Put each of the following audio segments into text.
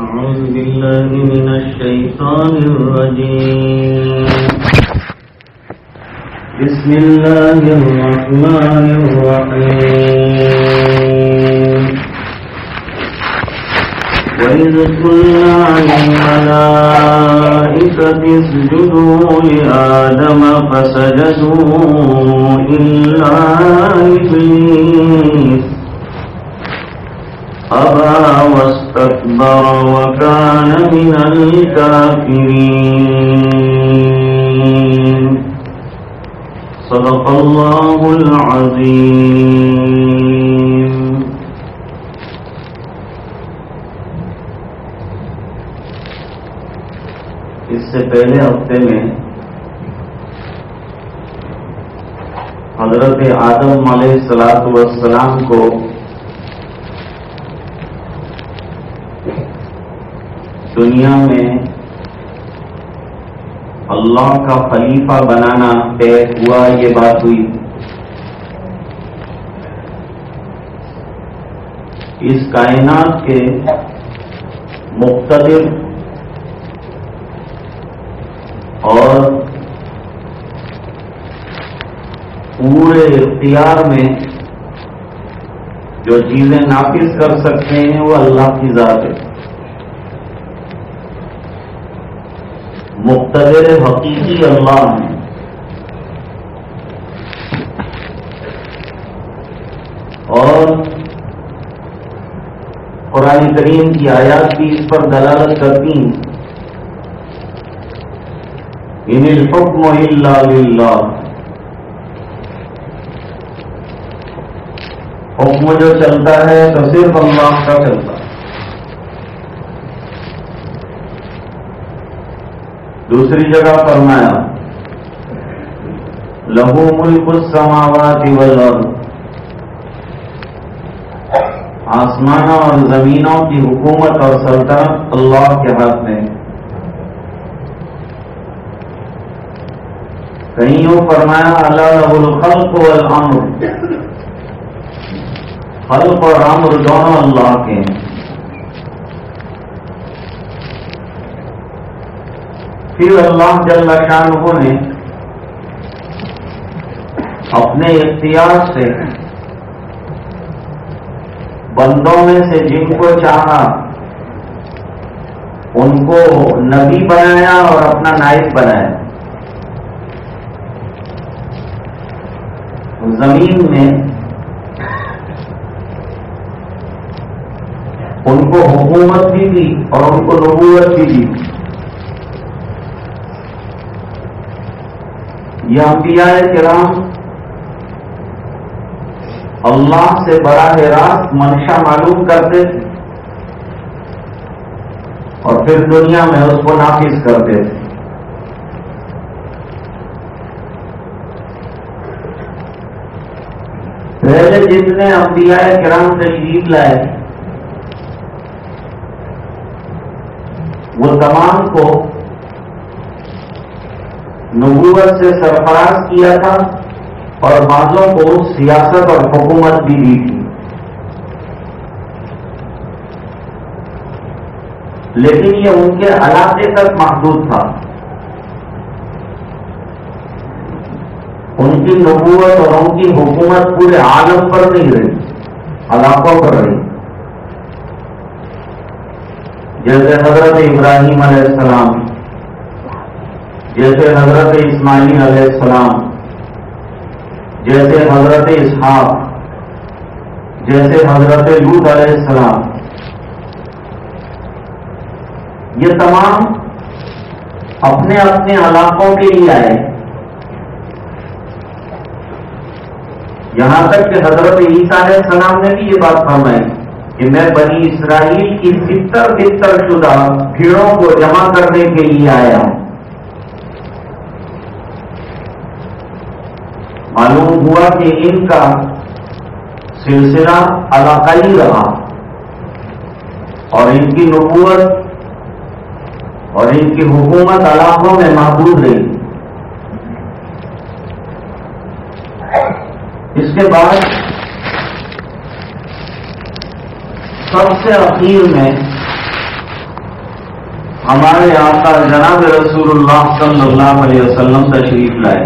أعوذ بالله من الشيطان الرجيم. بسم الله الرحمن الرحيم. وإذ قلنا للملائكة اسجدوا لآدم فسجدوا إلا إبليس أبى واستكبر وكان من الكافرين. صدق الله العظيم. اس سے پہلے ہفتے میں حضرت آدم علیہ السلام کو دنیا میں اللہ کا خلیفہ بنانا طے ہوا، یہ بات ہوئی. اس کائنات کے مقتدر اور پورے اختیار میں جو چیزیں نافذ کر سکتے ہیں وہ اللہ کی ذات ہے. مقتدر حقیقی اللہ ہے. اور قرآن کریم کی آیات بھی اس پر دلالت کرتی ہیں. ان الحکم الا للہ، حکم جو چلتا ہے تو صرف اللہ کا چلتا ہے. دوسری جگہ فرمایا لہو ملک السماوات والارض، آسمانوں اور زمینوں کی حکومت اور سلطنت اللہ کے ہاتھ میں. کہیں یوں فرمایا الا لہ الخلق والامر، خلق اور امر دونوں اللہ کے ہیں. پھر اللہ جل شانہ نے اپنے اختیار سے بندوں میں سے جن کو چاہا ان کو نبی بنایا اور اپنا نائب بنایا. زمین میں ان کو حکومت بھی دی اور ان کو نبوت بھی دی. یہ انبیاء کرام اللہ سے براہ راست منشا معلوم کرتے تھے اور پھر دنیا میں اس کو نافذ کرتے تھے. پہلے جتنے انبیاء کرام تشریف لائے وہ تمام کو نبوت سے سرفراز کیا تھا اور بعضوں کو سیاست اور حکومت بھی دی تھی. لیکن یہ ان کے علاقے تک محدود تھا. ان کی نبوت اور ان کی حکومت پورے عالم پر نہیں رہی، علاقوں پر رہی. جیسے حضرت ابراہیم علیہ السلام، جیسے حضرت اسماعیل علیہ السلام، جیسے حضرت اسحاق، جیسے حضرت لوط علیہ السلام. یہ تمام اپنے اپنے علاقوں کے لیے آئے. یہاں تک کہ حضرت عیسیٰ علیہ السلام نے بھی یہ بات فرمائی کہ میں بنی اسرائیل کی بتر شدہ بھیڑوں کو جمع کرنے کے لیے آیا ہوں. معلوم ہوا کہ ان کا سلسلہ علاقائی رہا اور ان کی نبوت اور ان کی حکومت علاقوں میں محدود رہی. اس کے بعد سب سے اخیر میں ہمارے آقا جناب رسول اللہ صلی اللہ علیہ وسلم تشریف لائے.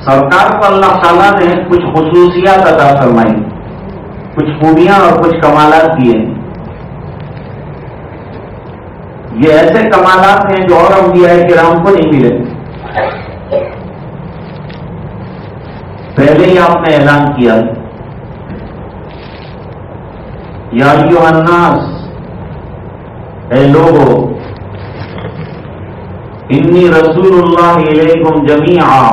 سرکار کو اللہ تعالیٰ نے کچھ خصوصیات عطا فرمائی، کچھ خوبیاں اور کچھ کمالات دیے. یہ ایسے کمالات ہیں جو اور انبیاء کرام کو نہیں ملے. پہلے ہی آپ نے اعلان کیا، یا ایھا الناس، اے لوگو، انی رسول اللہ الیکم جمیعا،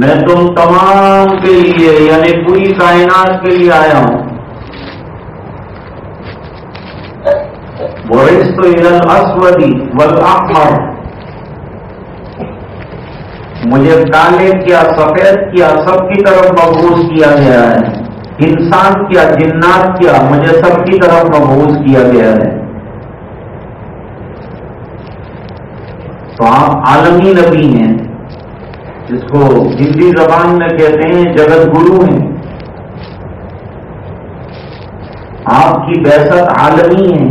میں تم تمام کے لیے یعنی پوری کائنات کے لیے آیا ہوں. بعثت الی الاسود والاحمر، مجھے کالے کیا سفید کیا سب کی طرف مبعوث کیا گیا ہے. انسان کیا جنات کیا مجھے سب کی طرف مبعوث کیا گیا ہے. تو آپ عالمی نبی ہیں، جس کو ہندی زبان میں کہتے ہیں جگت گرو ہیں. آپ کی بعثت عالمی ہے،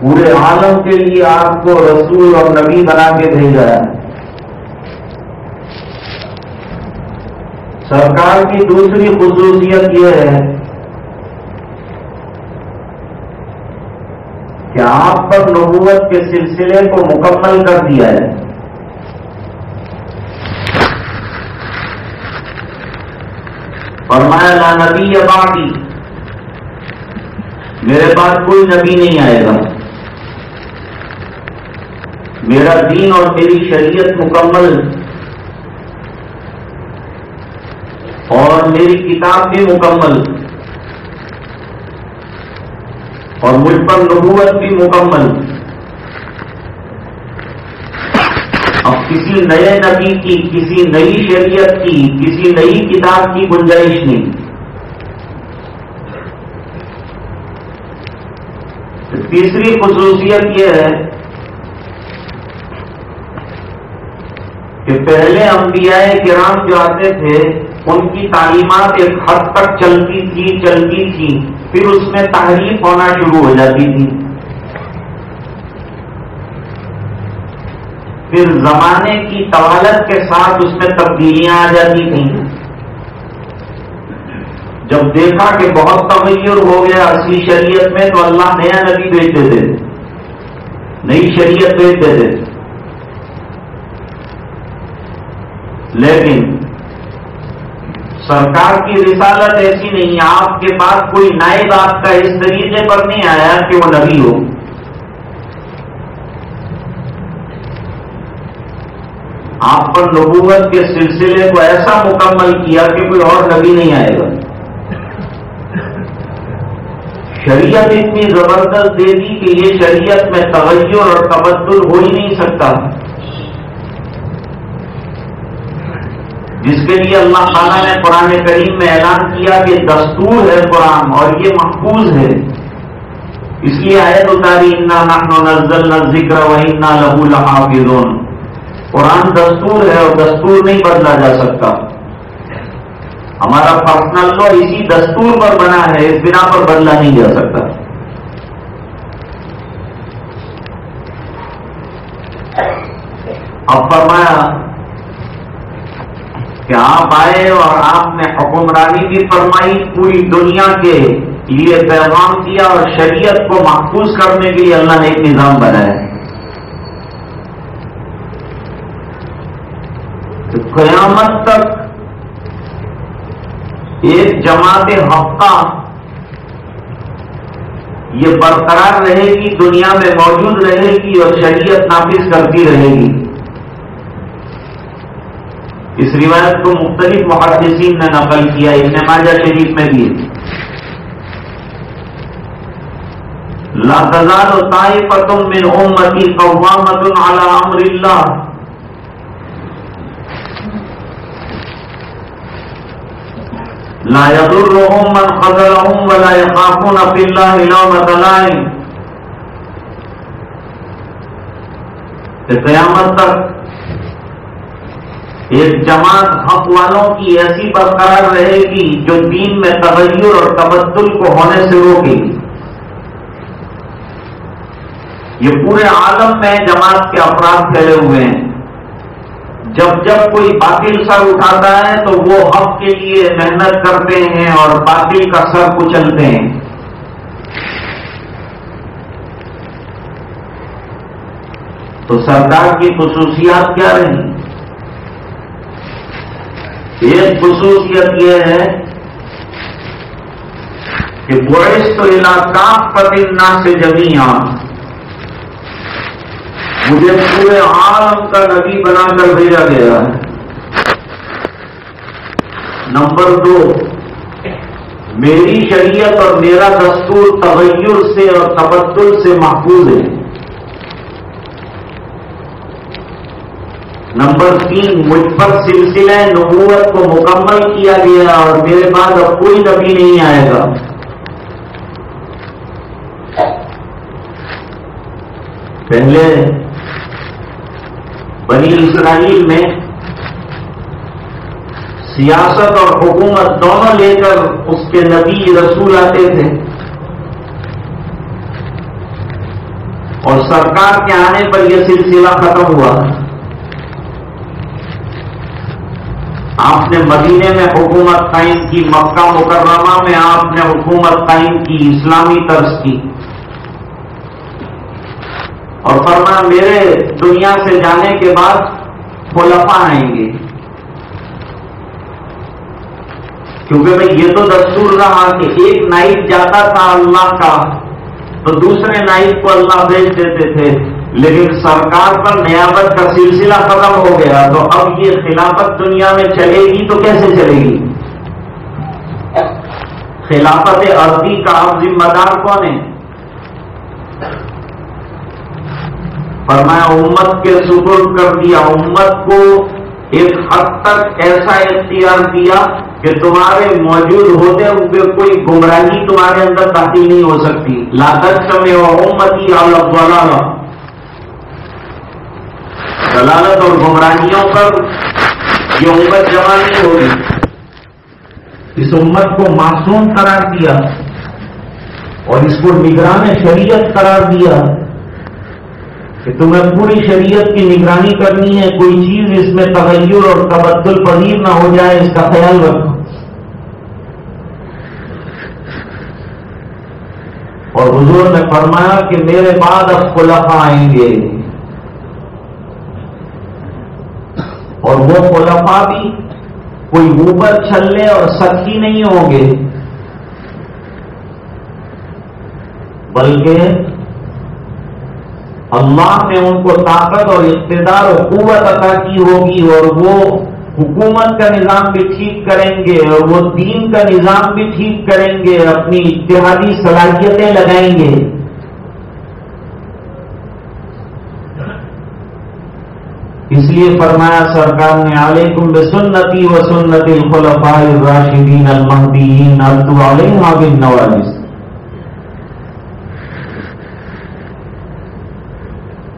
پورے عالم کے لیے آپ کو رسول اور نبی بنا کے بھیجا ہے. سرکار کی دوسری خصوصیت یہ ہے کہ آپ پر نبوت کے سلسلے کو مکمل کر دیا ہے. فرمایا لا نبی بعدی، میرے پاس کوئی نبی نہیں آئے گا. میرا دین اور میری شریعت مکمل اور میری کتاب بھی مکمل اور مجھ پر نبوت بھی مکمل. اب کسی نئے نبی کی، کسی نئی شریعت کی، کسی نئی کتاب کی گنجائش نہیں. تیسری خصوصیت یہ ہے کہ پہلے انبیاء کرام جو آتے تھے ان کی تعلیمات ایک حد تک چلتی تھی، پھر اس میں تحریف ہونا شروع ہو جاتی تھی. پھر زمانے کی طوالت کے ساتھ اس میں تبدیلیاں آ جاتی تھیں. جب دیکھا کہ بہت تغیر ہو گیا اصلی شریعت میں تو اللہ نیا نبی بھیج دیتے تھے، نئی شریعت بھیج دیتے تھے. لیکن سرکار کی رسالت ایسی نہیں ہے. آپ کے پاس کوئی نائب آپ کا اس طریقے پر نہیں آیا کہ وہ نبی ہو. آپ پر نبوت کے سلسلے کو ایسا مکمل کیا کہ کوئی اور نبی نہیں آئے گا. شریعت اتنی زبردست دے دی کہ یہ شریعت میں تغیر اور تبدل ہو ہی نہیں سکتا، جس کے لیے اللہ تعالیٰ نے قرآن کریم میں اعلان کیا کہ دستور ہے قرآن اور یہ محفوظ ہے. اس لیے آیت اتاری انا نحن نزلنا الذکر وانا لہ لحافظون. قرآن دستور ہے اور دستور نہیں بدلا جا سکتا. ہمارا پرسنل لا اسی دستور پر بنا ہے، اس بنا پر بدلا نہیں جا سکتا. اب فرمایا کہ آپ آئے اور آپ نے حکمرانی بھی فرمائی، پوری دنیا کے لیے پیغام دیا اور شریعت کو محفوظ کرنے کے لیے اللہ نے ایک نظام بنایا. تو قیامت تک ایک جماعت حقہ یہ برقرار رہے گی، دنیا میں موجود رہے گی اور شریعت نافذ کرتی رہے گی. اس روایت کو مختلف محدثین نے نقل کیا، ابن ماجہ شریف میں بھی. لا تزال طائفۃ من امتی قوامۃ علی امر اللہ لا يضرهم من خذلهم ولا يخافون في الله لومۃ لائم. قیامت تک ایک جماعت حق والوں کی ایسی برقرار رہے گی جو دین میں تغیر اور تبدل کو ہونے سے روکے گی. یہ پورے عالم میں جماعت کے افراد پھیلے ہوئے ہیں. جب جب کوئی باطل سر اٹھاتا ہے تو وہ حق کے لیے محنت کرتے ہیں اور باطل کا سر کچلتے ہیں. تو سرکار کی خصوصیات کیا رہی؟ ایک خصوصیت یہ ہے کہ بعثت الی کافۃ الناس جمیعا، مجھے پورے عالم کا نبی بنا کر بھیجا گیا ہے. نمبر 2، میری شریعت اور میرا دستور تغیر سے اور تبدل سے محفوظ ہے. نمبر 3، مجھ پر سلسلہ نبوت کو مکمل کیا گیا اور میرے بعد اب کوئی نبی نہیں آئے گا. پہلے بنی اسرائیل میں سیاست اور حکومت دونوں لے کر اس کے نبی رسول آتے تھے، اور سرکار کے آنے پر یہ سلسلہ ختم ہوا. آپ نے مدینے میں حکومت قائم کی، مکہ مکرمہ میں آپ نے حکومت قائم کی اسلامی طرز کی، اور فرمایا میرے دنیا سے جانے کے بعد خلفاء آئیں گے. کیونکہ بھئی یہ تو دستور رہا کہ ایک نائب جاتا تھا اللہ کا تو دوسرے نائب کو اللہ بھیج دیتے تھے، لیکن سرکار پر نیابت کا سلسلہ ختم ہو گیا. تو اب یہ خلافت دنیا میں چلے گی تو کیسے چلے گی؟ خلافت ارضی کا اب ذمہ دار کون ہے؟ فرمایا امت کے سپرد کر دیا. امت کو ایک حد تک ایسا اختیار دیا کہ تمہارے موجود ہوتے ہوئے کوئی گمراہی تمہارے اندر داخل نہیں ہو سکتی. لا تجتمع امتی علی الضلالہ، دلالت اور گمراہیوں پر یہ امت جمع نہیں ہوگی. اس امت کو معصوم قرار دیا اور اس کو نگران شریعت قرار دیا کہ تمہیں پوری شریعت کی نگرانی کرنی ہے، کوئی چیز اس میں تغیر اور تبدل پذیر نہ ہو جائے، اس کا خیال رکھو. اور حضور نے فرمایا کہ میرے بعد اب خلفاء آئیں گے، اور وہ خلفاء بھی کوئی اوپر چھلے اور سخی نہیں ہوں گے، بلکہ اللہ نے ان کو طاقت اور اقتدار اور قوت عطا کی ہوگی، اور وہ حکومت کا نظام بھی ٹھیک کریں گے اور وہ دین کا نظام بھی ٹھیک کریں گے، اپنی اجتہادی صلاحیتیں لگائیں گے. اس لیے فرمایا سرکار نے علیکم بسنتی و سنت الخلفاء الراشدین المہدیین عضوا علیہا بالنواجذ.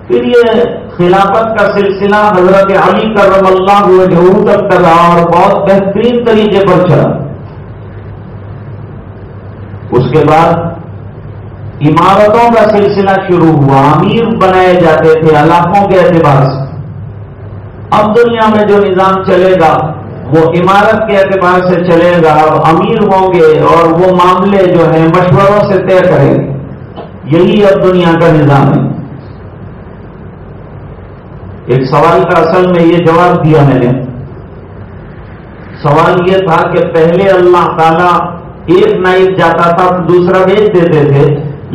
پھر یہ خلافت کا سلسلہ حضرت علی کرم اللہ وجہہ تک چلا اور بہت بہترین طریقے پر چلا. اس کے بعد عمارتوں کا سلسلہ شروع ہوا، امیر بنائے جاتے تھے علاقوں کے اعتبار سے. اب دنیا میں جو نظام چلے گا وہ عمارت کے اعتبار سے چلے گا. اب امیر ہوں گے اور وہ معاملے جو ہیں مشوروں سے طے کریں گے. یہی اب دنیا کا نظام ہے. ایک سوال کا اصل میں یہ جواب دیا میں نے. سوال یہ تھا کہ پہلے اللہ تعالیٰ ایک نائب جاتا تھا تو دوسرا بھیج دیتے تھے،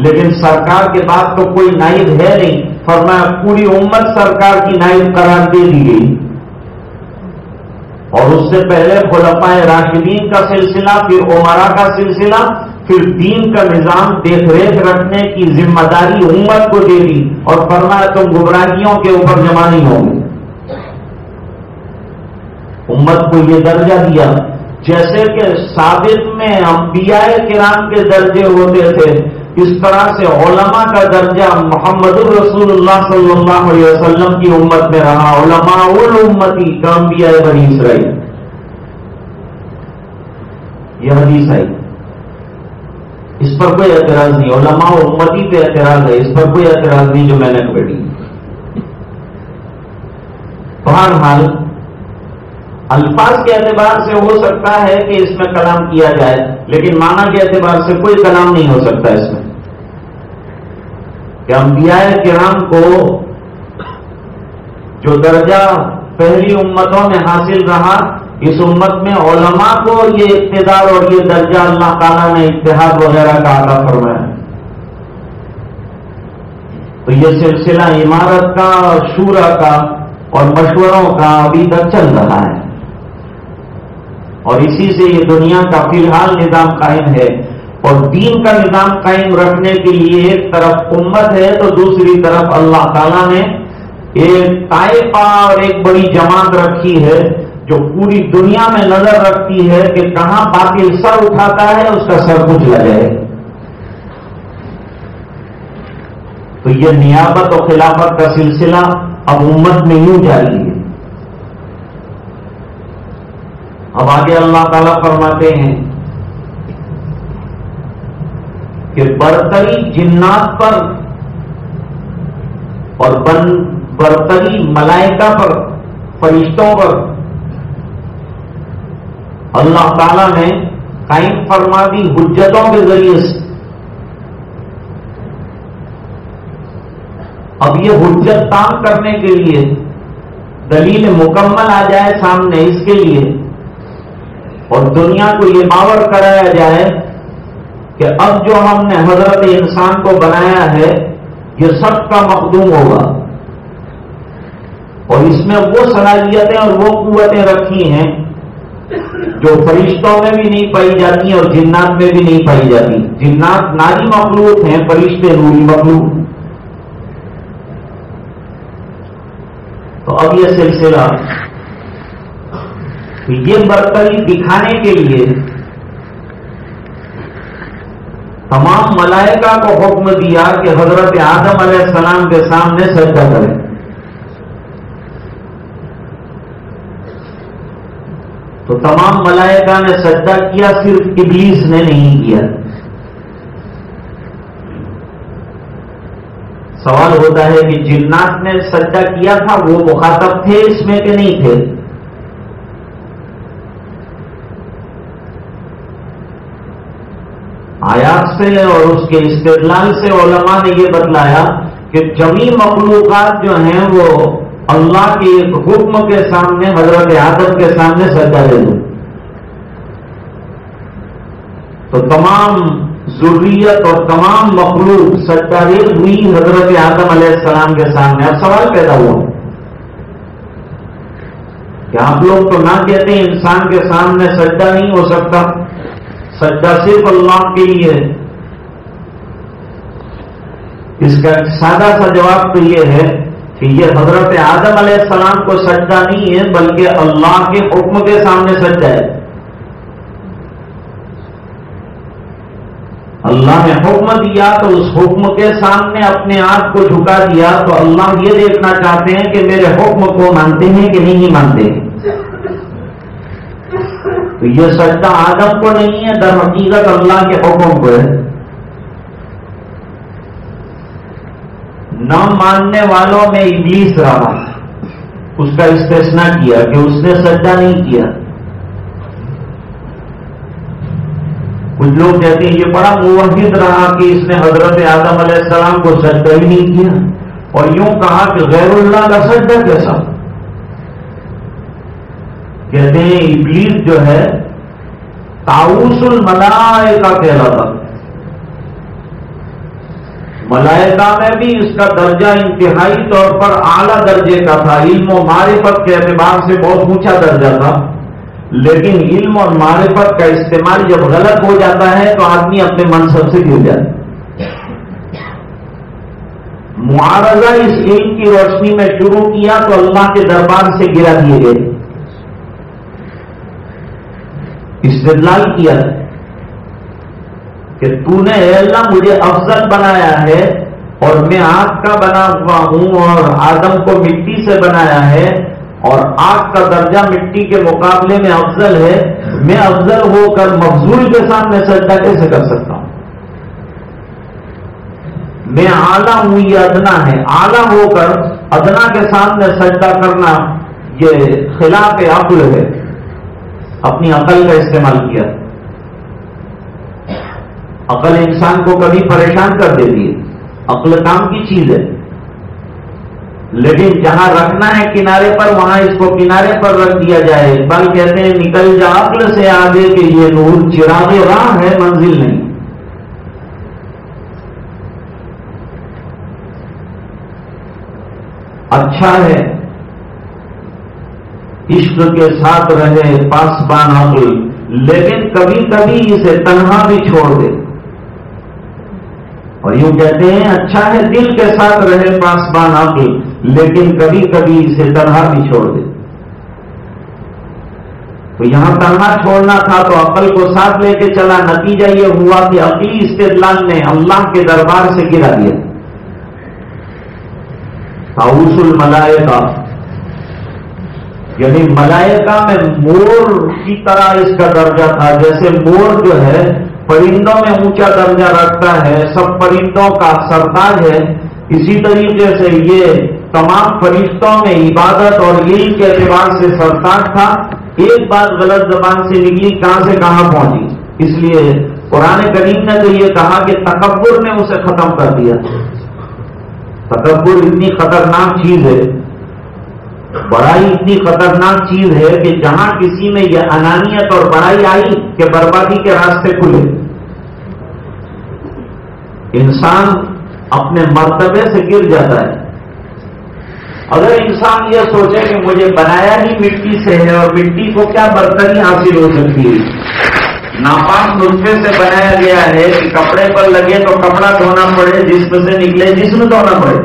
لیکن سرکار کے بعد تو کوئی نائب ہے نہیں. فرمایا پوری امت سرکار کی نائب قرار دے دی گئی، اور اس سے پہلے خلفاء راشدین کا سلسلہ، پھر عمرا کا سلسلہ، پھر دین کا نظام دیکھ ریکھ رکھنے کی ذمہ داری امت کو دے دی، اور فرمایا تم گمراہیوں کے اوپر جمع نہیں ہوں گے. امت کو یہ درجہ دیا جیسے کہ سابق میں انبیاء کرام کے درجے ہوتے تھے اس طرح سے علماء کا درجہ محمد الرسول اللہ صلی اللہ علیہ وسلم کی امت میں رہا، علماء الامتی کانبیاء بنی اسرائیل. یہ حدیث آئی، اس پر کوئی اعتراض نہیں. علماء امتی پہ اعتراض ہے، اس پر کوئی اعتراض نہیں جو میں نے پڑھی. بہرحال الفاظ کے اعتبار سے ہو سکتا ہے کہ اس میں کلام کیا جائے، لیکن معنی کے اعتبار سے کوئی کلام نہیں ہو سکتا اس میں. کہ انبیاء کرام کو جو درجہ پہلی امتوں میں حاصل رہا، اس امت میں علماء کو یہ اقتدار اور یہ درجہ اللہ تعالیٰ نے اجتہاد وغیرہ کا عطا فرمایا. تو یہ سلسلہ عمارت کا اور شورا کا اور مشوروں کا ابھی تک چل رہا ہے، اور اسی سے یہ دنیا کا فی الحال نظام قائم ہے. اور دین کا نظام قائم رکھنے کے لیے ایک طرف امت ہے تو دوسری طرف اللہ تعالیٰ نے ایک طائفہ اور ایک بڑی جماعت رکھی ہے جو پوری دنیا میں نظر رکھتی ہے کہ کہاں باطل سر اٹھاتا ہے اس کا سر کچلا جائے. تو یہ نیابت و خلافت کا سلسلہ اب امت میں یوں جاری ہے. اب آگے اللہ تعالیٰ فرماتے ہیں کہ برتری جنات پر اور برتری ملائکہ پر، فرشتوں پر اللہ تعالیٰ نے قائم فرما دی حجتوں کے ذریعے سے. اب یہ حجت کام کرنے کے لیے دلیل مکمل آ جائے سامنے، اس کے لیے اور دنیا کو یہ باور کرایا جائے کہ اب جو ہم نے حضرت انسان کو بنایا ہے یہ سب کا مخدوم ہوگا، اور اس میں وہ صلاحیتیں اور وہ قوتیں رکھی ہیں جو فرشتوں میں بھی نہیں پائی جاتی اور جنات میں بھی نہیں پائی جاتی. جنات ناری مخلوق ہیں، فرشتے نوری مخلوق. تو اب یہ سلسلہ یہ برتری دکھانے کے لیے تمام ملائکہ کو حکم دیا کہ حضرت آدم علیہ السلام کے سامنے سجدہ کریں. تو تمام ملائکہ نے سجدہ کیا، صرف ابلیس نے نہیں کیا. سوال ہوتا ہے کہ جنات نے سجدہ کیا تھا، وہ مخاطب تھے اس میں کہ نہیں تھے؟ آیات سے اور اس کے استدلال سے علماء نے یہ بتلایا کہ جمیع مخلوقات جو ہیں وہ اللہ کے ایک حکم کے سامنے، حضرت آدم کے سامنے سجدہ دے دیں. تو تمام ذریت اور تمام مخلوق سجدہ ہوئی حضرت آدم علیہ السلام کے سامنے. اب سوال پیدا ہوا کہ آپ لوگ تو نہ کہتے ہیں انسان کے سامنے سجدہ نہیں ہو سکتا، سجدہ صرف اللہ کے لیے. اس کا سادہ سا جواب تو یہ ہے کہ یہ حضرت آدم علیہ السلام کو سجدہ نہیں ہے بلکہ اللہ کے حکم کے سامنے سجدہ ہے. اللہ نے حکم دیا تو اس حکم کے سامنے اپنے آپ کو جھکا دیا. تو اللہ یہ دیکھنا چاہتے ہیں کہ میرے حکم کو مانتے ہیں کہ نہیں مانتے ہیں. تو یہ سجدہ آدم کو نہیں ہے، در حقیقت اللہ کے حکم کو ہے. نہ ماننے والوں میں ابلیس رہا، اس کا استثناء کیا کہ اس نے سجدہ نہیں کیا. کچھ لوگ کہتے ہیں یہ بڑا موحد رہا کہ اس نے حضرت آدم علیہ السلام کو سجدہ ہی نہیں کیا، اور یوں کہا کہ غیر اللہ کا سجدہ کیسا. کہتے ہیں ابلیس جو ہے طاؤس الملائکہ کہلاتا. ملائکہ میں بھی اس کا درجہ انتہائی طور پر اعلیٰ درجے کا تھا. علم و معرفت کے اعتبار سے بہت اونچا درجہ تھا، لیکن علم اور معرفت کا استعمال جب غلط ہو جاتا ہے تو آدمی اپنے منصب سے گر جاتا ہے. معارضہ اس علم کی روشنی میں شروع کیا تو اللہ کے دربار سے گرا دیے گئے. استدلال کیا کہ تو نے اے اللہ مجھے افضل بنایا ہے اور میں آگ کا بنا ہوا ہوں اور آدم کو مٹی سے بنایا ہے اور آگ کا درجہ مٹی کے مقابلے میں افضل ہے، میں افضل ہو کر مفضول کے سامنے سجدہ کیسے کر سکتا ہوں؟ میں اعلیٰ ہوں، یہ ادنا ہے، اعلیٰ ہو کر ادنا کے سامنے سجدہ کرنا یہ خلاف عقل ہے، اپنی عقل کا استعمال کیا۔ عقل انسان کو کبھی پریشان کر دیتی ہے، عقل کام کی چیز ہے، لیکن جہاں رکھنا ہے کنارے پر وہاں اس کو کنارے پر رکھ دیا جائے۔ اقبال کہتے ہیں نکل جا عقل سے آگے کہ یہ نور چراغ راہ ہے منزل نہیں۔ اچھا ہے عشق کے ساتھ رہے پاسبان عقل، لیکن کبھی کبھی اسے تنہا بھی چھوڑ دے۔ اور یوں کہتے ہیں اچھا ہے دل کے ساتھ رہے پاسبان عقل، لیکن کبھی کبھی اسے تنہا بھی چھوڑ دے۔ تو یہاں تنہا چھوڑنا تھا تو عقل کو ساتھ لے کے چلا، نتیجہ یہ ہوا کہ عقلی استدلال نے اللہ کے دربار سے گرا دیا۔ طاؤس الملائکہ یعنی ملائکہ میں مور کی طرح اس کا درجہ تھا، جیسے مور جو ہے پرندوں میں اونچا درجہ رکھتا ہے، سب پرندوں کا سردار ہے، اسی طریقے سے یہ تمام فرشتوں میں عبادت اور علم کے اعتبار سے سردار تھا۔ ایک بات غلط زبان سے نکلی کہاں سے کہاں پہنچی، اس لیے قرآن کریم نے تو یہ کہا کہ تکبر نے اسے ختم کر دیا۔ تکبر اتنی خطرناک چیز ہے، بڑائی اتنی خطرناک چیز ہے کہ جہاں کسی میں یہ انانیت اور بڑائی آئی کہ بربادی کے راستے کھلے۔ انسان اپنے مرتبے سے گر جاتا ہے۔ اگر انسان یہ سوچے کہ مجھے بنایا ہی مٹی سے ہے اور مٹی کو کیا برتری حاصل ہو سکتی ہے، ناپاک نطفے سے بنایا گیا ہے کہ کپڑے پر لگے تو کپڑا دھونا پڑے، جسم سے نکلے جسم دھونا پڑے۔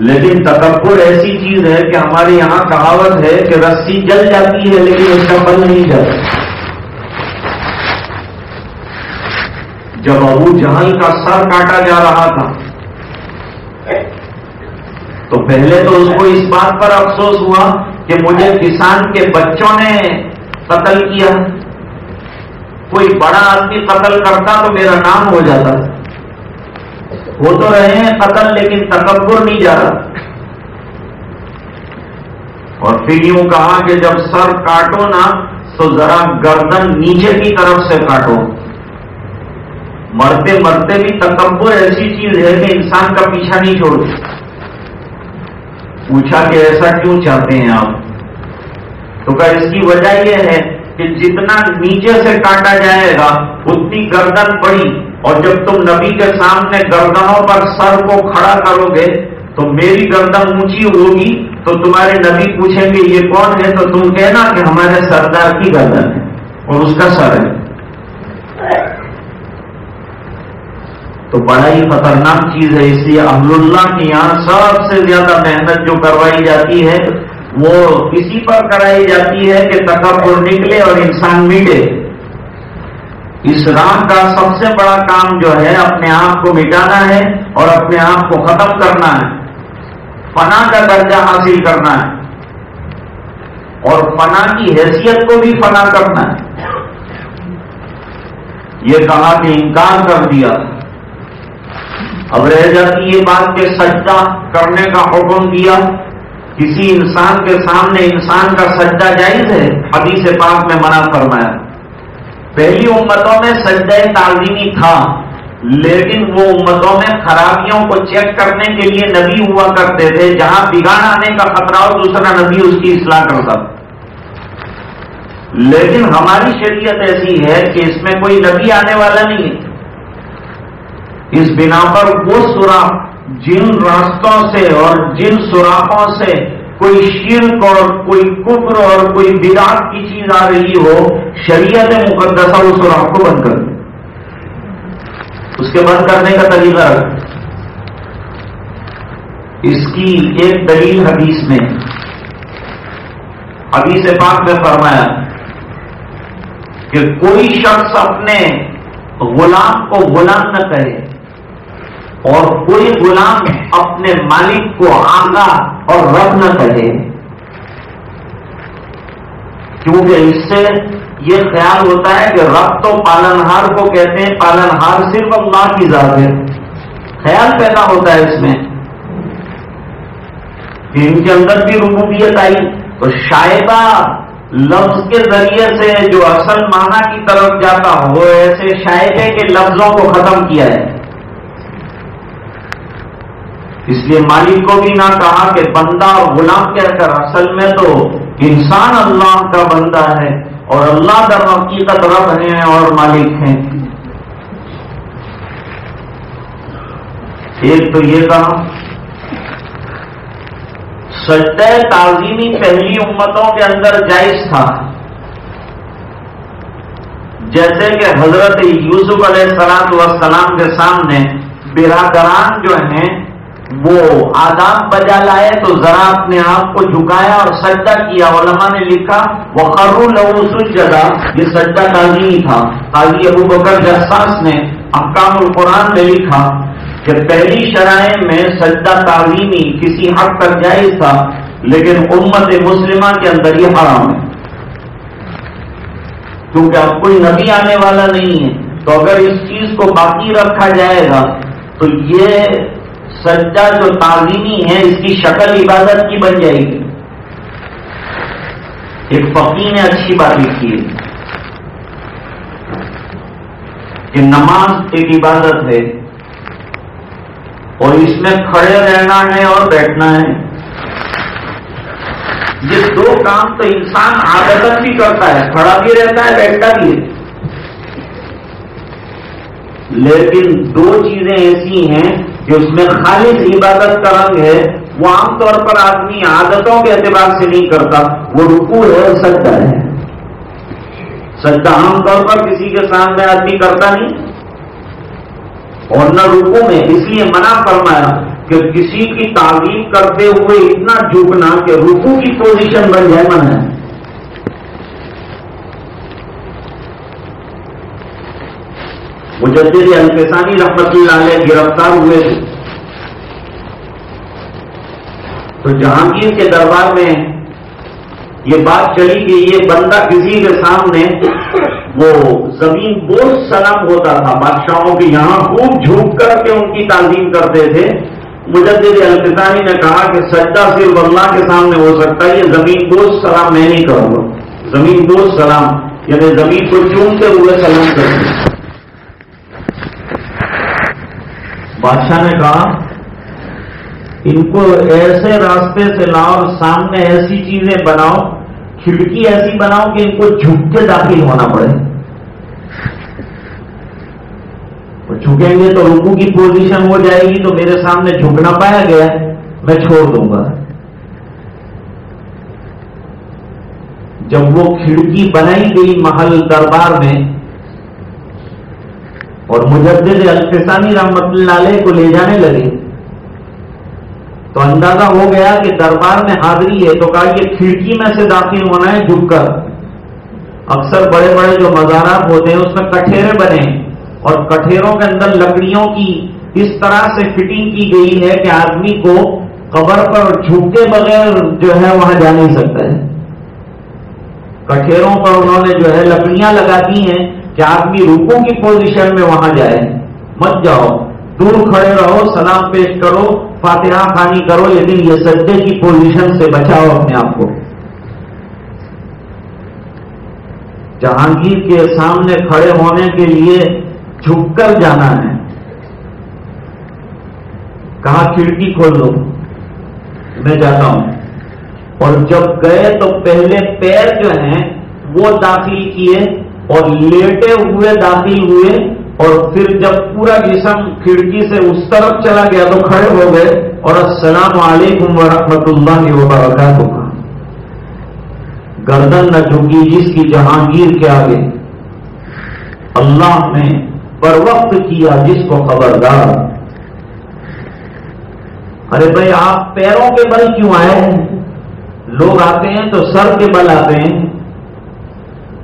لیکن تکبر ایسی چیز ہے کہ ہمارے یہاں کہاوت ہے کہ رسی جل جاتی ہے لیکن اس کا بل نہیں جلتا۔ جب ابو جہل کا سر کاٹا جا رہا تھا تو پہلے تو اس کو اس بات پر افسوس ہوا کہ مجھے کسان کے بچوں نے قتل کیا، کوئی بڑا آدمی قتل کرتا تو میرا نام ہو جاتا۔ وہ تو رہے ہیں قتل لیکن تکبر نہیں جا رہا۔ اور پھر یوں کہا کہ جب سر کاٹو نا تو ذرا گردن نیچے کی طرف سے کاٹو۔ مرتے مرتے بھی تکبر ایسی چیز ہے کہ انسان کا پیچھا نہیں چھوڑتی۔ پوچھا کہ ایسا کیوں چاہتے ہیں آپ؟ تو کہ اس کی وجہ یہ ہے کہ جتنا نیچے سے کاٹا جائے گا اتنی گردن بڑی، اور جب تم نبی کے سامنے گردنوں پر سر کو کھڑا کرو گے تو میری گردن اونچی ہوگی تو تمہارے نبی پوچھیں گے یہ کون ہے، تو تم کہنا کہ ہمارے سردار کی گردن ہے اور اس کا سر ہے۔ تو بڑا ہی خطرناک چیز ہے، اس لیے اہل اللہ کے یہاں سب سے زیادہ محنت جو کروائی جاتی ہے وہ اسی پر کرائی جاتی ہے کہ تکبر نکلے اور انسان مٹے۔ اس راہ کا سب سے بڑا کام جو ہے اپنے آپ کو مٹانا ہے اور اپنے آپ کو ختم کرنا ہے، فنا کا درجہ حاصل کرنا ہے اور فنا کی حیثیت کو بھی فنا کرنا ہے۔ یہ کہا کہ انکار کر دیا، اب رہ جاتی یہ بات کہ سجدہ کرنے کا حکم دیا۔ کسی انسان کے سامنے انسان کا سجدہ جائز ہے؟ حدیث پاک میں منع فرمایا۔ پہلی امتوں میں سجدہ تعظیمی تھا، لیکن وہ امتوں میں خرابیوں کو چیک کرنے کے لیے نبی ہوا کرتے تھے، جہاں بگاڑ آنے کا خطرہ ہو دوسرا نبی اس کی اصلاح کرتا تھا۔ لیکن ہماری شریعت ایسی ہے کہ اس میں کوئی نبی آنے والا نہیں ہے، اس بنا پر وہ سوراخ جن راستوں سے اور جن سوراخوں سے کوئی شرک اور کوئی کفر اور کوئی بدعت کی چیز آ رہی ہو، شریعت مقدسہ اس سوراخ کو بند کر دے۔ اس کے بند کرنے کا طریقہ اس کی ایک دلیل حدیث میں، حدیث پاک میں فرمایا کہ کوئی شخص اپنے غلام کو غلام نہ کہے اور کوئی غلام اپنے مالک کو آقا اور رب نہ کہے، کیونکہ اس سے یہ خیال ہوتا ہے کہ رب تو پالنہار کو کہتے ہیں، پالنہار صرف اللہ کی ذات ہے، خیال پیدا ہوتا ہے اس میں کہ ان کے اندر بھی ربوبیت آئی، تو شائبہ لفظ کے ذریعے سے جو اصل معنی کی طرف جاتا وہ ایسے شائبے کے لفظوں کو ختم کیا ہے۔ اس لیے مالک کو بھی نہ کہا کہ بندہ اور غلام کہہ کر، اصل میں تو انسان اللہ کا بندہ ہے اور اللہ در حقیقت رب ہیں اور مالک ہیں۔ ایک تو یہ کہا سجدہ تعظیمی پہلی امتوں کے اندر جائز تھا، جیسے کہ حضرت یوسف علیہ السلام کے سامنے برادران جو ہیں وہ آداب بجا لائے تو ذرا اپنے آپ کو جھکایا اور سجدہ کیا۔ علماء نے لکھا وَخَرُّوا لَهُ سُجَّدًا، یہ سجدہ تعظیمی تھا۔ قاضی ابو بکر جساس نے احکام القرآن میں لکھا کہ پہلی شرائع میں سجدہ تعظیمی کسی حد تک جائز تھا، لیکن امت مسلمہ کے اندر یہ حرام ہے، کیونکہ اب کوئی نبی آنے والا نہیں ہے، تو اگر اس چیز کو باقی رکھا جائے گا تو یہ سجدہ جو تعظیمی ہے اس کی شکل عبادت کی بن جائے گی۔ ایک فقیہ نے اچھی بات لکھی ہے کہ نماز ایک عبادت ہے اور اس میں کھڑے رہنا ہے اور بیٹھنا ہے، یہ دو کام تو انسان عادت بھی کرتا ہے، کھڑا بھی رہتا ہے بیٹھتا بھی ہے، لیکن دو چیزیں ایسی ہیں کہ اس میں خالص عبادت کا رنگ ہے، وہ عام طور پر آدمی عادتوں کے اعتبار سے نہیں کرتا، وہ رکوع ہے اور سجدہ ہے۔ سجدہ عام طور پر کسی کے سامنے آدمی کرتا نہیں اور نہ رکوع میں، اس لیے منع فرمایا کہ کسی کی تعظیم کرتے ہوئے اتنا جھکنا کہ رکوع کی پوزیشن بن جائے، منع ہے۔ مجدد الفسانی رحمت اللہ علیہ گرفتار ہوئے تھے تو جہانگیر کے دربار میں یہ بات چلی کہ یہ بندہ کسی کے سامنے وہ زمین بوس سلام ہوتا تھا، بادشاہوں کے یہاں خوب جھوک کر کے ان کی تعظیم کرتے تھے۔ مجدد الفسانی نے کہا کہ سجدہ صرف اللہ کے سامنے ہو سکتا ہے، یہ زمین بوس سلام میں نہیں کروں گا۔ زمین بوس سلام یعنی زمین کو چومتے ہوئے سلام کرتے۔ بادشاہ نے کہا ان کو ایسے راستے سے لاؤ اور سامنے ایسی چیزیں بناؤ، کھڑکی ایسی بناؤ کہ ان کو جھک کے داخل ہونا پڑے، وہ جھکیں گے تو رکوع کی پوزیشن ہو جائے گی، تو میرے سامنے جھکنا پایا گیا میں چھوڑ دوں گا۔ جب وہ کھڑکی بنائی گئی محل دربار میں اور مجدد الفسانی رحمت اللہ علیہ کو لے جانے لگے تو اندازہ ہو گیا کہ دربار میں حاضری ہے، تو کہا یہ کھڑکی میں سے داخل ہونا ہے جھک کر۔ اکثر بڑے بڑے جو مزارات ہوتے ہیں اس میں کٹھیرے بنے اور کٹھیروں کے اندر لکڑیوں کی اس طرح سے فٹنگ کی گئی ہے کہ آدمی کو قبر پر جھکے بغیر جو ہے وہاں جا نہیں سکتا ہے۔ کٹھیروں پر انہوں نے جو ہے لکڑیاں لگا دی ہیں کہ آدمی رکوع کی پوزیشن میں وہاں جائے، مت جاؤ، دور کھڑے رہو، سلام پیش کرو، فاتحہ خوانی کرو، لیکن یہ سجدے کی پوزیشن سے بچاؤ اپنے آپ کو۔ جہانگیر کے سامنے کھڑے ہونے کے لیے جھک کر جانا ہے، کہا کھڑکی کھول دو میں جاتا ہوں، اور جب گئے تو پہلے پیر جو ہیں وہ داخل کیے اور لیٹے ہوئے داخل ہوئے، اور پھر جب پورا جسم کھڑکی سے اس طرف چلا گیا تو کھڑے ہو گئے اور السلام علیکم ورحمۃ اللہ وبرکاتہ۔ گردن نہ جھکی جس کی جہانگیر کے آگے، اللہ نے پر وقت کیا جس کو خبردار۔ ارے بھائی آپ پیروں کے بل کیوں آئے ہیں؟ لوگ آتے ہیں تو سر کے بل آتے ہیں،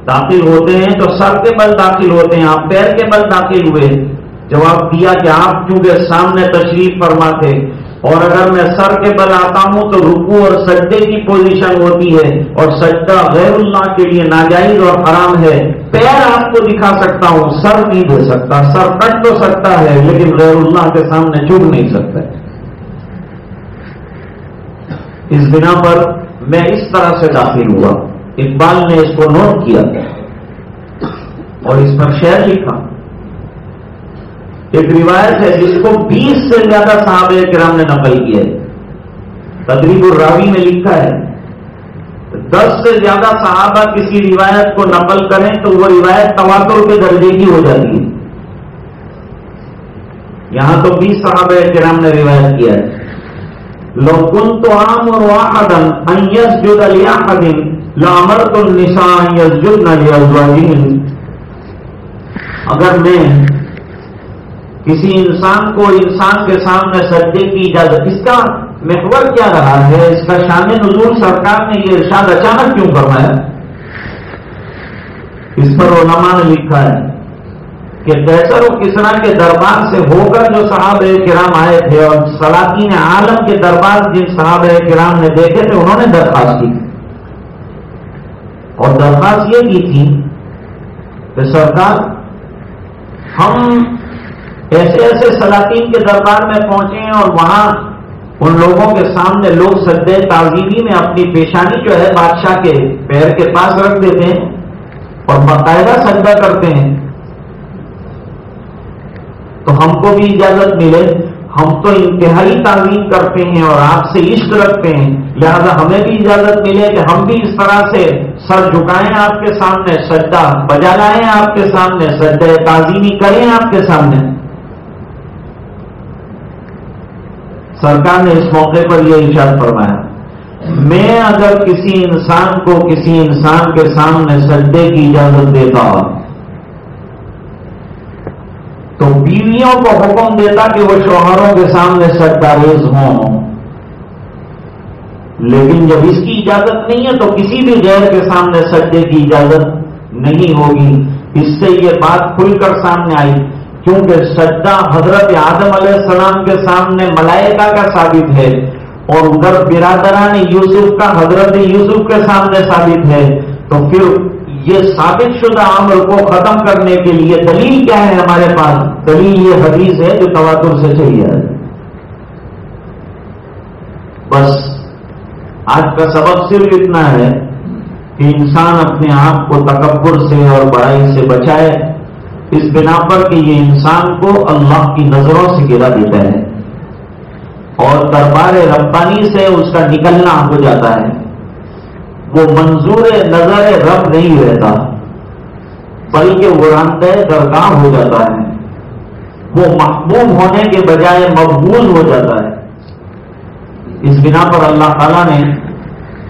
داخل ہوتے ہیں تو سر کے بل داخل ہوتے ہیں، آپ پیر کے بل داخل ہوئے۔ جواب دیا کہ آپ چونکہ سامنے تشریف فرما تھے، اور اگر میں سر کے بل آتا ہوں تو رکوع اور سجدے کی پوزیشن ہوتی ہے، اور سجدہ غیر اللہ کے لیے ناجائز اور حرام ہے۔ پیر آپ کو دکھا سکتا ہوں، سر نہیں دے سکتا، سر کٹ تو سکتا ہے لیکن غیر اللہ کے سامنے جھک نہیں سکتا۔ اس بنا پر میں اس طرح سے داخل ہوا۔ اقبال نے اس کو نوٹ کیا اور اس پر شعر لکھا۔ ایک روایت ہے جس کو 20 سے زیادہ صحابہ کرام نے نقل کیا ہے۔ تدریب الراوی میں لکھا ہے 10 سے زیادہ صحابہ کسی روایت کو نقل کریں تو وہ روایت تواتر کے درجے کی ہو جاتی ہے۔ یہاں تو 20 صحابہ کرام نے روایت کیا ہے۔ لو كنت آمر احدا ان يسجد لاحد لامرت النساء ان يسجدن لازواجهن، اگر میں کسی انسان کو انسان کے سامنے سجدے کی اجازت، اس کا محور کیا رہا ہے، اس کا شان نزول سرکار نے یہ ارشاد اچانک کیوں فرمایا؟ اس پر علماء نے لکھا ہے کہ قیصر و کسریٰ کے دربار سے ہو کر جو صحابہ کرام آئے تھے اور سلاطین عالم کے دربار جن صحابہ کرام نے دیکھے تھے انہوں نے درخواست کی، اور درخواست یہ کی تھی کہ سرکار ہم ایسے ایسے سلاطین کے دربار میں پہنچے ہیں اور وہاں ان لوگوں کے سامنے لوگ سجدے تعظیمی میں اپنی پیشانی جو ہے بادشاہ کے پیر کے پاس رکھ دیتے ہیں اور باقاعدہ سجدہ کرتے ہیں، تو ہم کو بھی اجازت ملے، ہم تو انتہائی تعظیم کرتے ہیں اور آپ سے عشق رکھتے ہیں، لہذا ہمیں بھی اجازت ملے کہ ہم بھی اس طرح سے سر جھکائیں آپ کے سامنے، سجدہ بجا لائیں آپ کے سامنے، سجدہ تعظیمی کریں آپ کے سامنے۔ سرکار نے اس موقع پر یہ ارشاد فرمایا، میں اگر کسی انسان کو کسی انسان کے سامنے سجدے کی اجازت دیتا تو بیویوں کو حکم دیتا کہ وہ شوہروں کے سامنے سجدہ ریز ہوں، لیکن جب اس کی اجازت نہیں ہے تو کسی بھی غیر کے سامنے سجدے کی اجازت نہیں ہوگی۔ اس سے یہ بات کھل کر سامنے آئی، کیونکہ سجدہ حضرت آدم علیہ السلام کے سامنے ملائکہ کا ثابت ہے، اور ادھر برادران یوسف کا حضرت یوسف کے سامنے ثابت ہے، تو پھر یہ ثابت شدہ امر کو ختم کرنے کے لیے دلیل کیا ہے ہمارے پاس؟ دلیل یہ حدیث ہے جو تواتر سے چلی ہے۔ بس آج کا سبق صرف اتنا ہے کہ انسان اپنے آپ کو تکبر سے اور بڑائی سے بچائے، اس بنا پر کہ یہ انسان کو اللہ کی نظروں سے گرا دیتا ہے اور دربار ربانی سے اس کا نکلنا ہو جاتا ہے، وہ منظور نظر رب نہیں رہتا بلکہ وہ راندہ درگاہ ہو جاتا ہے، وہ محبوب ہونے کے بجائے مقبول ہو جاتا ہے۔ اس بنا پر اللہ تعالیٰ نے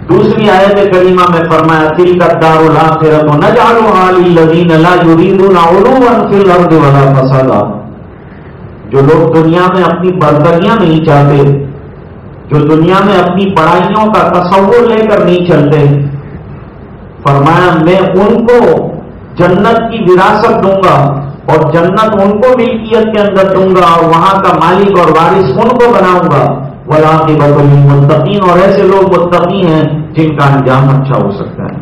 دوسری آیت کریمہ میں فرمایا، تلک الدار الآخرۃ نجعلھا للذین لا یریدون علوا فی الارض ولا فسادا، جو لوگ دنیا میں اپنی برتریاں نہیں چاہتے، جو دنیا میں اپنی بڑائیوں کا تصور لے کر نہیں چلتے، فرمایا میں ان کو جنت کی وراثت دوں گا اور جنت ان کو ملکیت کے اندر دوں گا اور وہاں کا مالک اور وارث ان کو بناؤں گا، والعاقبۃ للمتقین، اور ایسے لوگ متقی ہیں جن کا انجام اچھا ہو سکتا ہے۔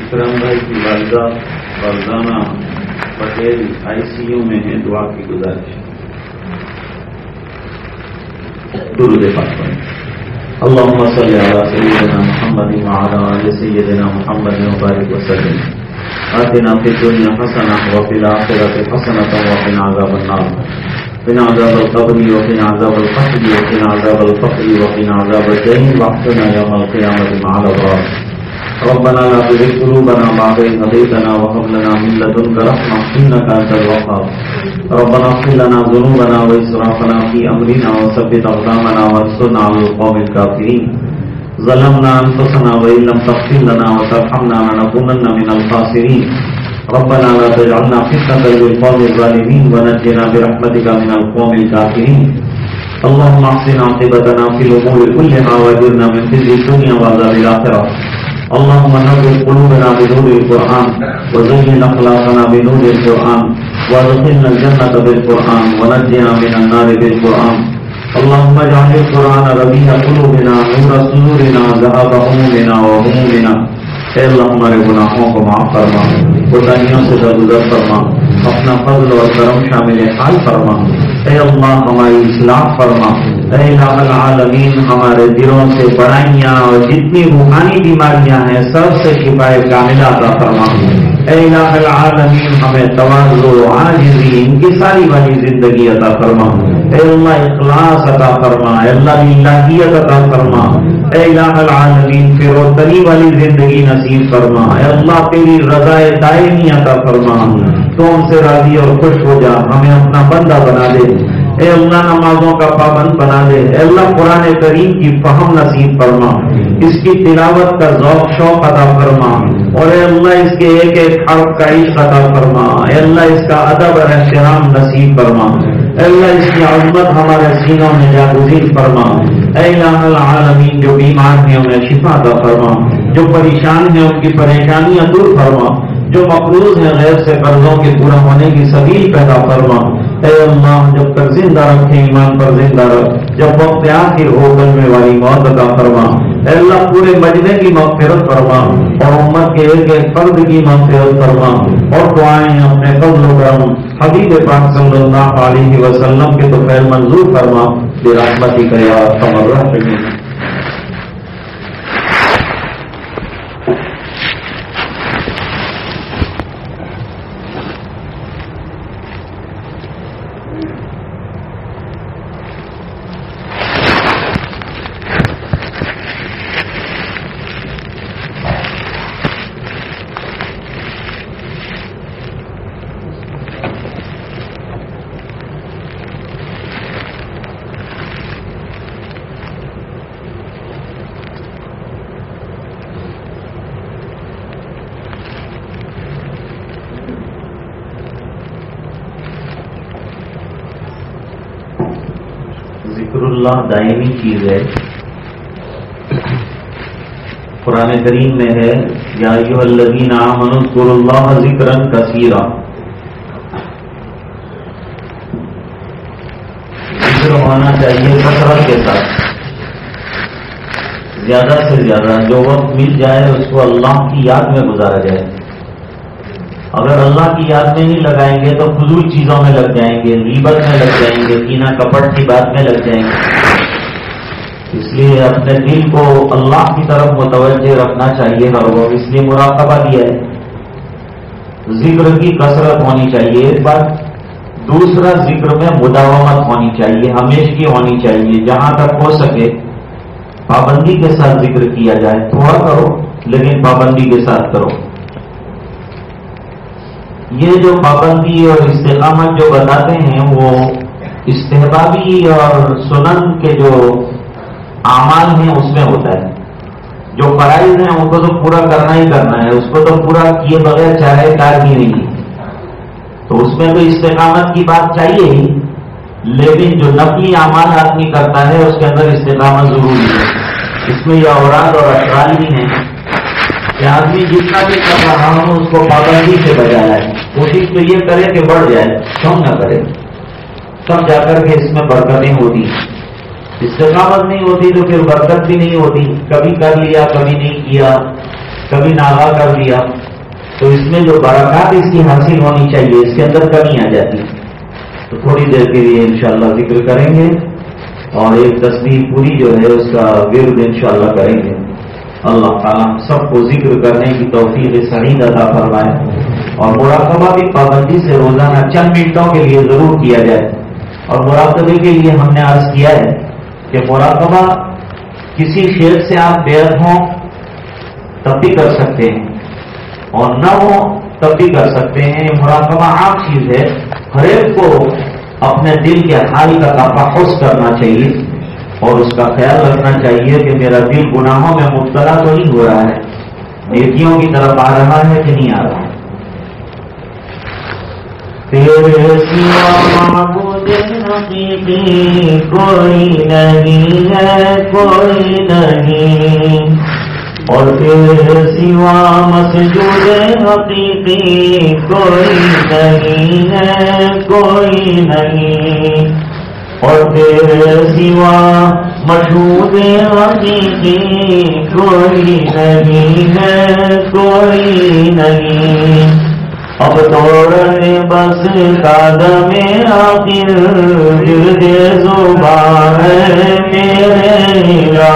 اکرم بھائی کی والدہ فرزانہ پٹیل ICU میں ہیں، دعا کی گزارش۔ درود پاک پڑھیں۔ اللهم صل على سيدنا محمد وعلى آل سيدنا محمد وبارك وسلم۔ آتنا في الدنيا حسنة وفي الآخرة حسنة وقنا عذاب النار، قنا عذاب القبر وقنا عذاب القتل وقنا عذاب الفقر وقنا عذاب الدين، واحشرنا يوم القيامة مع الأبرار۔ ربنا لا تزغ قلوبنا بعد إذ هديتنا وهب لنا من لدنك رحمة إنك أنت الوهاب ربنا اغفر لنا ذنوبنا وإسرافنا في أمرنا وثبت أقدامنا وانصرنا على القوم الكافرين ظلمنا أنفسنا وإن لم تغفر لنا وترحمنا لنكونن من الخاسرين ربنا لا تجعلنا فتنة للقوم الظالمين ونجنا برحمتك من القوم الكافرين اللهم احسن عاقبتنا في الأمور كلها واجرنا من خزي الدنيا وعذاب الآخرة اللهم نور قلوبنا بنور القرآن وزين أخلاقنا بنور القرآن وادخلنا الجنة بالقرآن ونجنا من النار بالقرآن اللهم اجعل القرآن ربيع قلوبنا نور صدورنا ذهاب همومنا وهمومنا اے اللہ ہمارے گناہوں کو معاف فرما کوتاہیوں سے درگزر فرما اپنا فضل اور کرم شامل حال فرما اے اللہ ہماری اصلاح فرما اے الہ العالمین ہمارے دلوں سے برائیاں اور جتنی روحانی بیماریاں ہیں سب سے شفائے کاملہ عطا فرما اے الہ العالمین ہمیں تواضع عاجزی انکساری والی زندگی عطا فرما اے اللہ اخلاص عطا فرما اے اللہ الہیت عطا فرما اے الہ العالمین فروتنی والی زندگی نصیب فرما اے اللہ تیری رضا دائمی عطا فرما تو ہم سے راضی اور خوش ہو جا ہمیں اپنا بندہ بنا دے اے اللہ نمازوں کا پابند بنا دے اے اللہ قرآن کریم کی فہم نصیب فرما اس کی تلاوت کا ذوق شوق عطا فرما اور اے اللہ اس کے ایک ایک حرف کا عشق عطا فرما اے اللہ اس کا ادب اور احترام نصیب فرما اے اللہ اس کی عظمت ہمارے سینوں میں جاگزین فرما اے الہ العالمین جو بیمار ہیں انہیں شفا عطا فرما جو پریشان ہیں ان کی پریشانیاں دور فرما جو مقروض ہیں غیر سے قرضوں کے پورا ہونے کی سبیل پیدا فرما اے اللہ جب تک زندہ رکھیں ایمان پر زندہ رکھ جب وقت آخر ہو گلنے والی موت عطا فرما اے اللہ پورے مجمع کی مغفرت فرما اور امت کے ایک ایک فرد کی مغفرت فرما اور دعائیں اپنے فضل و کرم حبیب پاک صلی اللہ علیہ وسلم کے تو خیر منظور فرما برحمتک یا ارحم الراحمین ذکر اللہ دائمی چیز ہے. قرآن کریم میں ہے یا ایھا الذین آمنوا اذکروا اللہ ذکرا کثیرا. ذکر ہونا چاہیے کثرت کے ساتھ، زیادہ سے زیادہ جو وقت مل جائے اس کو اللہ کی یاد میں گزارا جائے. اگر اللہ کی یاد میں نہیں لگائیں گے تو فضول چیزوں میں لگ جائیں گے، غیبت میں لگ جائیں گے، کینہ کپٹ کی بات میں لگ جائیں گے. اس لیے اپنے دل کو اللہ کی طرف متوجہ رکھنا چاہیے ہر وقت، اس لیے مراقبہ دیا ہے. ذکر کی کثرت ہونی چاہیے ایک بات. دوسرا ذکر میں مداومت ہونی چاہیے، ہمیشگی ہونی چاہیے. جہاں تک ہو سکے پابندی کے ساتھ ذکر کیا جائے. تھوڑا کرو لیکن پابندی کے ساتھ کرو. یہ جو پابندی اور استقامت جو بتاتے ہیں وہ استحبابی اور سنن کے جو اعمال ہیں اس میں ہوتا ہے. جو فرائض ہیں ان کو تو پورا کرنا ہی کرنا ہے، اس کو تو پورا کیے بغیر چاہے کار بھی نہیں ہے. تو اس میں تو استقامت کی بات چاہیے ہی، لیکن جو نفلی اعمال آدمی کرتا ہے اس کے اندر استقامت ضروری ہے. اس میں یہ اوراد اور اشعار بھی ہیں کہ آدمی جتنا بھی کر رہا ہوں اس کو پابندی سے بجایا ہے. کوشش تو یہ کرے کہ بڑھ جائے، کم نہ کرے. تب جا کر کے اس میں برکتیں ہوتی. استقامت نہیں ہوتی تو پھر برکت بھی نہیں ہوتی. کبھی کر لیا کبھی نہیں کیا، کبھی ناغا کر لیا، تو اس میں جو برکات اس کی حاصل ہونی چاہیے اس کے اندر کمی آ جاتی. تو تھوڑی دیر کے لیے انشاءاللہ ذکر کریں گے اور ایک تسبیح پوری جو ہے اس کا ورد انشاءاللہ کریں گے. اللہ تعالیٰ سب کو ذکر کرنے کی توفیق سعید عطا فرمائے. اور مراقبہ بھی پابندی سے روزانہ چند منٹوں کے لیے ضرور کیا جائے. اور مراقبے کے لیے ہم نے عرض کیا ہے کہ مراقبہ کسی شیخ سے آپ بیعت ہوں تب بھی کر سکتے ہیں، اور نہ ہو تب بھی کر سکتے ہیں۔ مراقبہ عام چیز ہے، ہر ایک کو اپنے دل کے حال کا تفحص کرنا چاہیے اور اس کا خیال رکھنا چاہیے کہ میرا دل گناہوں میں مبتلا تو نہیں ہو رہا ہے، نیکیوں کی طرف آ رہا ہے کہ نہیں آ رہا ہے۔ تیرے سوا معبود حقیقی کوئی نہیں ہے، کوئی نہیں، اور تیرے سوا مسجود حقیقی کوئی نہیں ہے، کوئی نہیں، اور تیرے سوا مشہود حقیقی کوئی نہیں ہے، کوئی نہیں۔ اب توڑنے بس قدم آخر جلد زبان ہے میرے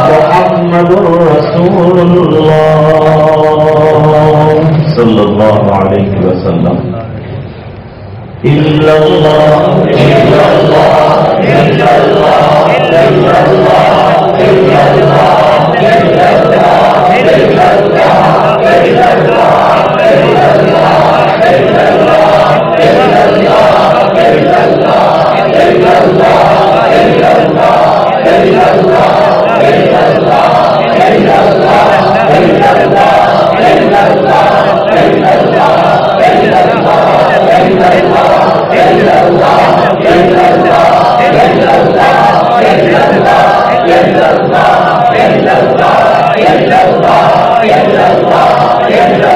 محمد رسول اللہ صلی اللہ علیہ وسلم۔ الا اللہ الا اللہ الا اللہ الا اللہ الا اللہ الا اللہ الا اللہ الا اللہ الا اللہ الا اللہ الا اللہ الا اللہ الا اللہ الا اللہ الا اللہ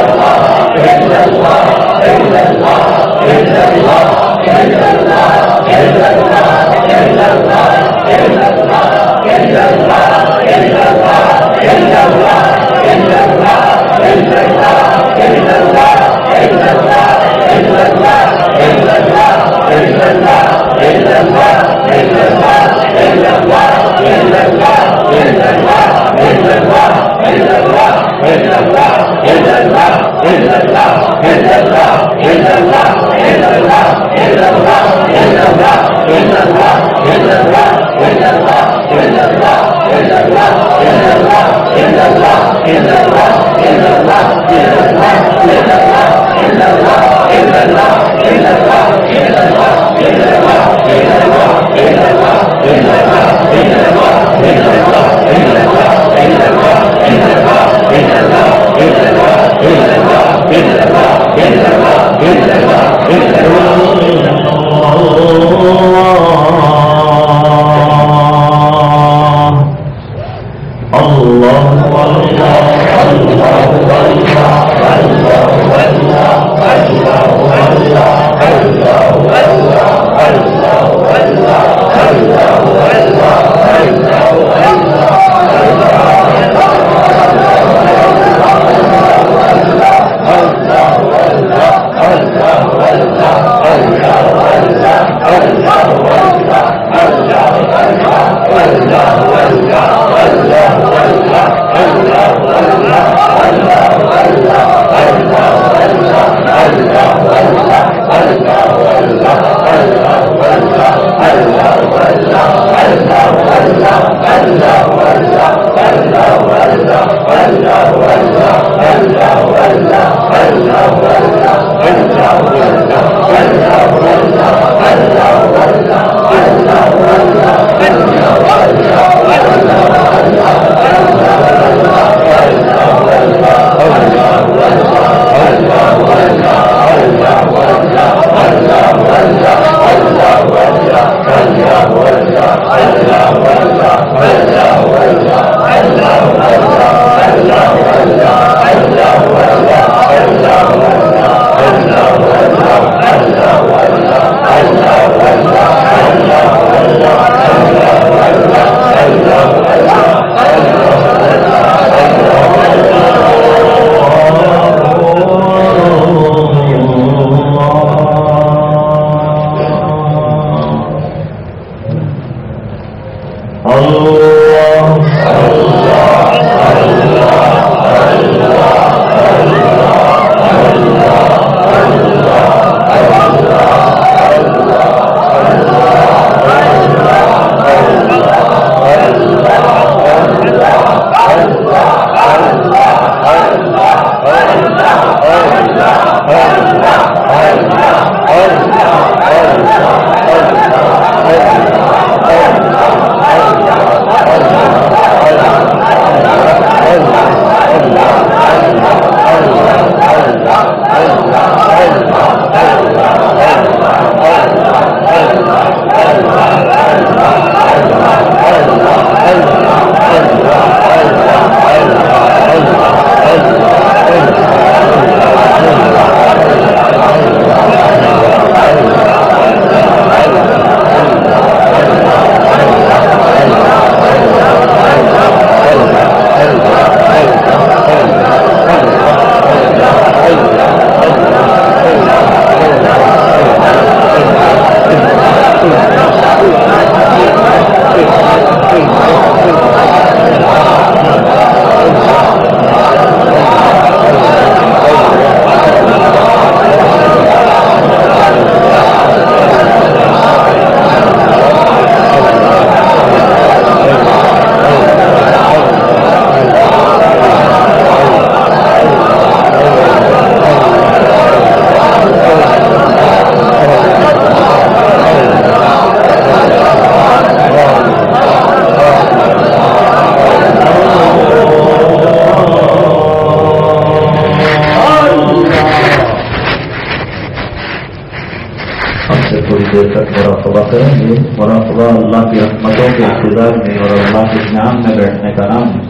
مراقبہ کریں گے. مراقبہ اللہ کی رحمتوں کے انتظار میں اور اللہ کے نام میں بیٹھنے کا نام ہے.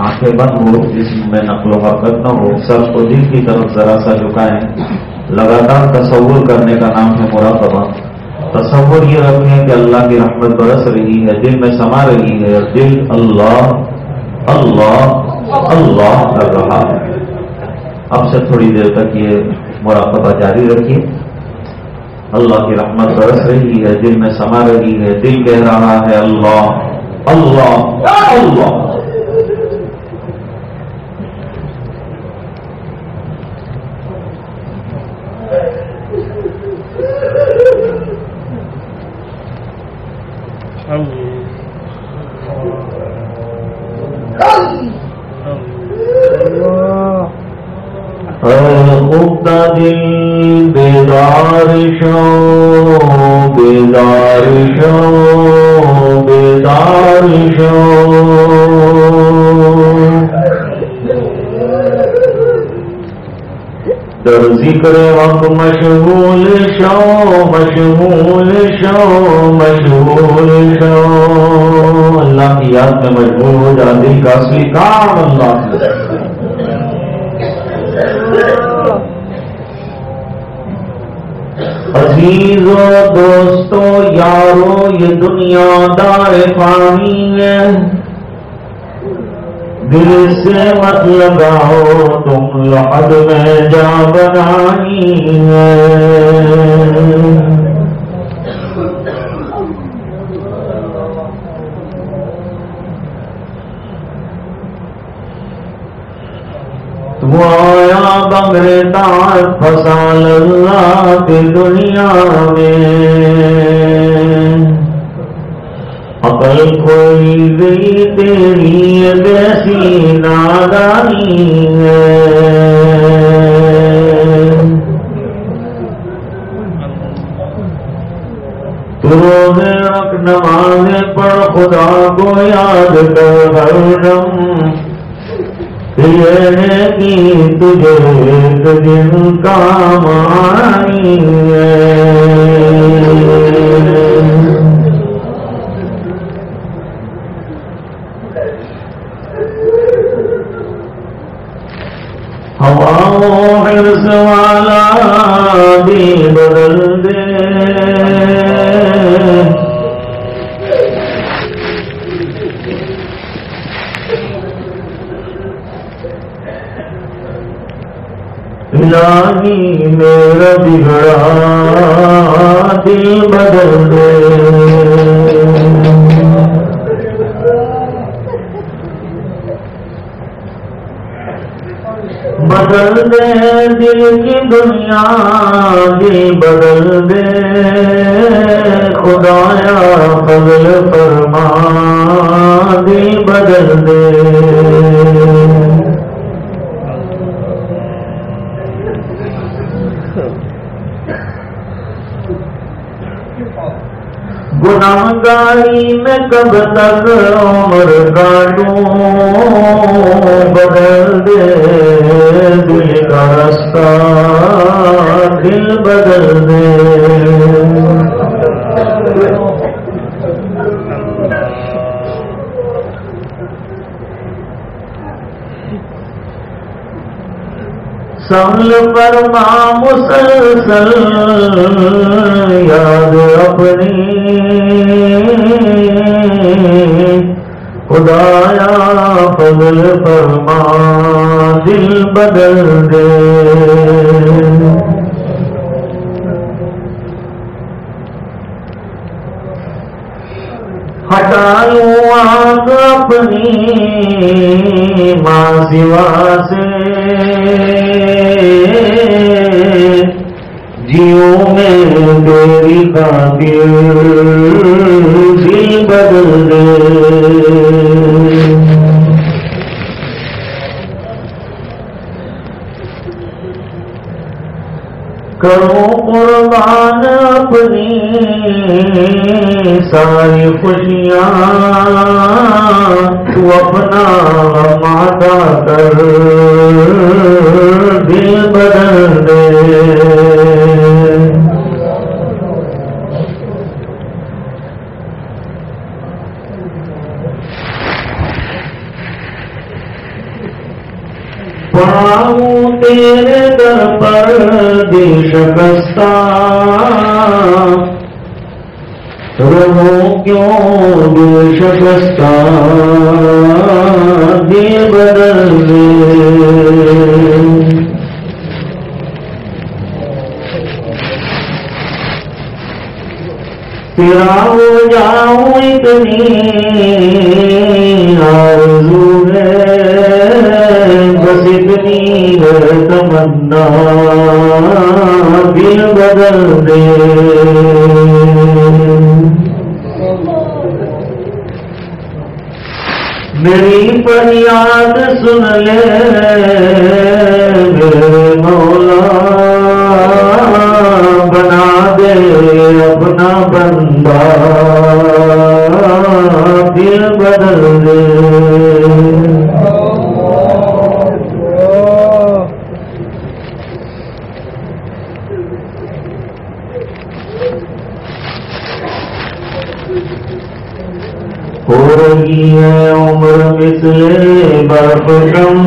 آنکھیں بند ہو، جسم میں نقل و حرکت نہ ہو، سر کو دل کی طرف ذرا سا جھکائیں. لگاتار تصور کرنے کا نام ہے مراقبہ. تصور یہ رکھیں کہ اللہ کی رحمت برس رہی ہے، دل میں سما رہی ہے اور دل اللہ اللہ اللہ کر رہا ہے. اب سے تھوڑی دیر تک یہ مراقبہ جاری رکھیے. اللہ کی رحمت برس رہی ہے، دل میں سما رہی ہے، دل کہہ رہا ہے اللہ اللہ اللہ. خود دل بیدار بیدار شو بیدار شو بیدار شو در ذکر حق مشغول شو مشغول شو مشغول شو اللہ کی یاد میں مشغول ہو جا دل کا اصلی کام اللہ عزیزو دوستو یارو یہ دنیا دار فانی ہے دل سے مت لگاؤ تم لحد میں جا بنانی ہے تو آیا بغیر دار فسال اللہ کی دنیا میں عقل کھوئی گئی تیری کیسی نادانی ہے تو روزے رکھ نمازیں پڑھ خدا کو یاد کر ہر دم یہ ہے کہ تجھے ایک دن کام آنی ہے ہوا حرص والا بھی بدل دے الہی میرا بگڑا دل بدل دے بدل دے دل کی دنیا دل بدل دے خدایا فضل فرما دل بدل دے گناہگاری میں کب تک عمر کاٹوں بدل دے دل کا رستہ دل بدل دے سنبھل فرما مسلسل یاد اپنی خدایا فضل فرما دل بدل دے ہٹا لوں آنکھ اپنی ماں سوا سے جیو میں تیری خاطر دل بدل دے کرو قربان اپنی ساری خوشیاں تو اپنا ماتا کر دل بدل دے پڑھاؤں تیرے در پر دل شکستہ رہو کیوں دل شکستہ دل بدل دے تیرا ہو جاؤں اتنی آرزو ہے بس اتنی ہے تمنا دل بدل دے میری فریاد سن لے میرے مولا بنا دے اپنا بندہ دل بدل دے. ہو رہی ہے عمر مثل برف کم،